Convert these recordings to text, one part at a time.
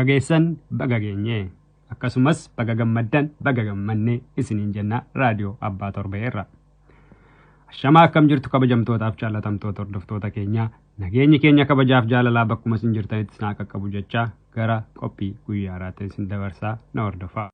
geessan baga geenye. Akkasumas baga gammaddan baga gammannee isiniin jenna Radio Abbaa Torbeetiif. Ashama akkam jirtu kabajamtootaaf jaalatamtoota hordoftoota keenya nageenyi keenya kabajaaf jaalalaa bakkuma isin jirtanitti isin qaqqabu jecha gara qophii guyyaaraatti isin dabarsaa na hordofaa.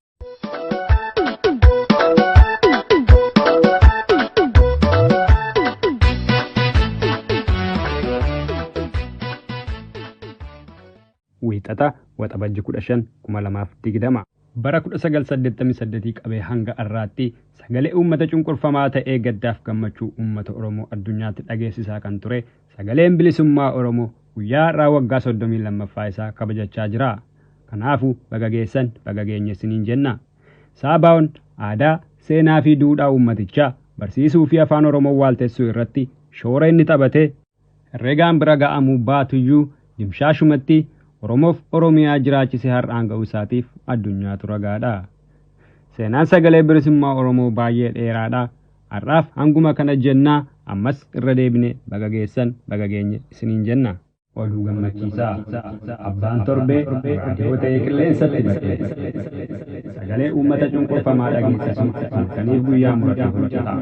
Wiixata Waxabajji 15/2020 bara 1988 qabee hanga har'aatti sagalee uummata cunqurfamaa ta'ee gaddaaf gammachuu uummata Oromoo addunyaatti dhageessisaa kan ture Sagaleen Bilisummaa Oromoo guyyaa har'aa waggaa 32ffaa isaa kabajachaa jira. Kanaafuu baga geessan baga geenye isiniin jenna. Saabaawwan aadaa, seenaa fi duudhaa uummatichaa barsiisuu fi afaan Oromoo waaltessuu irratti shoora inni taphatee herregaan bira ga'amuu baatuyyuu dimshaashumatti Oromoof Oromiyaa jiraachisee har'aan ga'uu isaatiif addunyaatu ragaadha. Seenaan Sagalee Bilisummaa Oromoo baay'ee dheeraadha. Har'aaf hanguma kana jennaa ammas irra deebine baga geessan baga geenye isiniin jenna. Oduu gammachiisaa abbaan torbee yoo ta'e qilleensatti baqee sagalee uummata cunqurfamaa dhageessisu halkaniif guyyaa muratee hojjeta.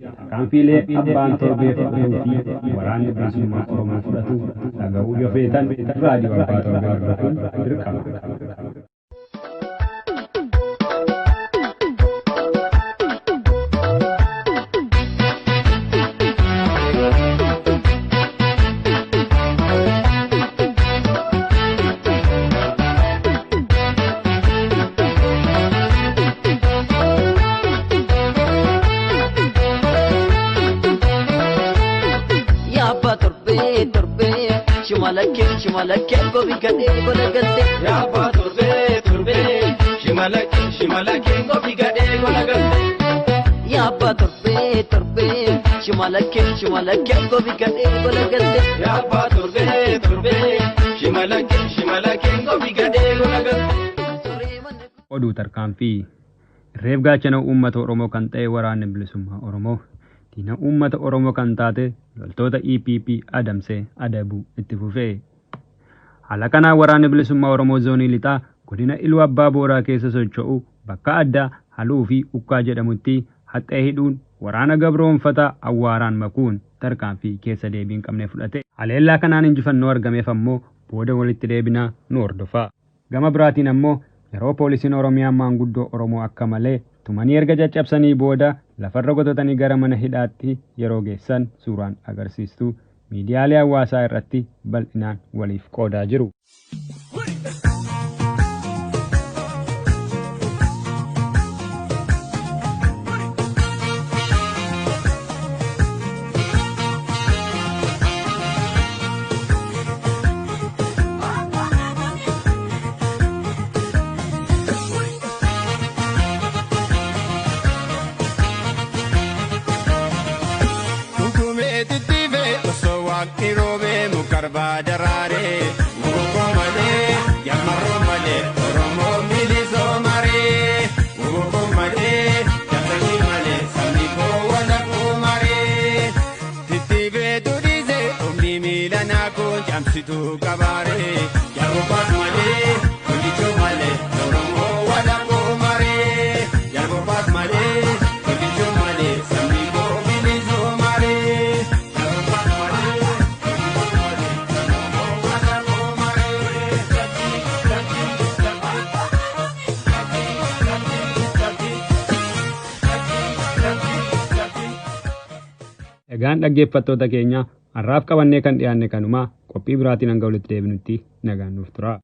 Tarkaanfiilee abbaan torbee fudhatuu fi waraanni bilisummaa Oromoo fudhatu dhaga'uu yoo feetan raadiyoo abbaa torbee hordofuun dirqama. Shimalake gobi gade gola gade ya Abbaa Torbeetiif shimalake gobi gade gola gade ya Abbaa Torbeetiif shimalake gobi gade gola gade ya Abbaa Torbeetiif shimalake gobi gade gola gade. Oduu tarkaanfii reef gaachana uummata Oromoo kan ta'e waraanni bilisummaa Oromoo diina uummata Oromoo kan taate loltoota EPP adamsee adabuu itti fufee. Haala kanaan waraanni bilisummaa Oromoo zoonii lixaa godina Iluu Abbaa Booraa keessa socho'u bakka addaa Haluu fi Ukkaa jedhamutti haxxee hidhuun waraana gabroonfataa awwaaraan makuun tarkaanfii keessa deebii hin qabne fudhate. Haleellaa kanaan injifannoo argameef ammoo booda walitti deebinaa nu hordofaa. Gama biraatiin ammoo yeroo poolisiin Oromiyaa maanguddoo Oromoo akka malee tumanii erga caccabsanii booda lafarra qotatanii gara mana hidhaatti yeroo geessan suuraan agarsiistu miidiyaalee hawaasaa irratti bal'inaan waliif qoodaa jiru. Egaan dhaggeeffattoota keenya har'aaf qabannee kan dhiyaanne kanuma qophii biraatiin hanga walitti deebinutti nagaan nuuf tura.